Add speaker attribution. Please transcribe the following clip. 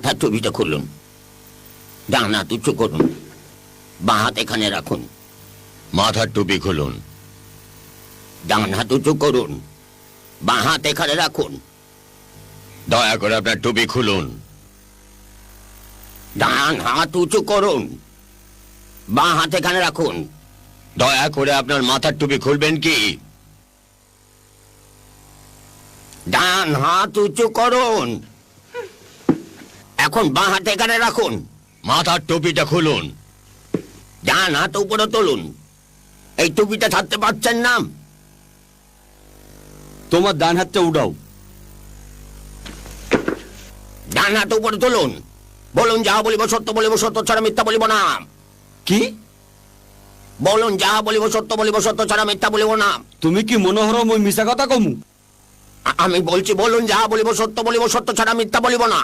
Speaker 1: মাথার টুপিটা খুলুন, ডান হাত উঁচু করুন, বাঁ হাত এখানে রাখুন।
Speaker 2: মাথার টুপি খুলুন।
Speaker 1: ডান হাত উঁচু করুন, বাঁ হাত এখানে রাখুন।
Speaker 2: দয়া করে আপনার টুপি খুলুন।
Speaker 1: ডান হাত উঁচু করুন, বাঁ হাত এখানে রাখুন।
Speaker 2: দয়া করে আপনার মাথার টুপি খুলবেন কি?
Speaker 1: ডান হাত উঁচু করুন, এখন বাঁ হাত এখানে রাখুন।
Speaker 2: মাথার টুপিটা খুলুন।
Speaker 1: ডান হাত উপরে তুলুন। এই টুপিটা ছাড়তে পারছেন না?
Speaker 3: তোমার ডান হাতটা উঠাও।
Speaker 1: ডান হাত উপরে তুলুন। বলুন, যাহা বলিব সত্য বলিব, সত্য ছাড়া মিথ্যা বলিব না।
Speaker 3: কি?
Speaker 1: বলুন, যাহা বলিব সত্য বলিব, সত্য ছাড়া মিথ্যা বলিব না।
Speaker 3: তুমি কি মনে হরো মই মিছা কথা কমু?
Speaker 1: আমি বলছি, বলুন, যাহা বলিব সত্য বলিব, সত্য ছাড়া মিথ্যা বলিব না।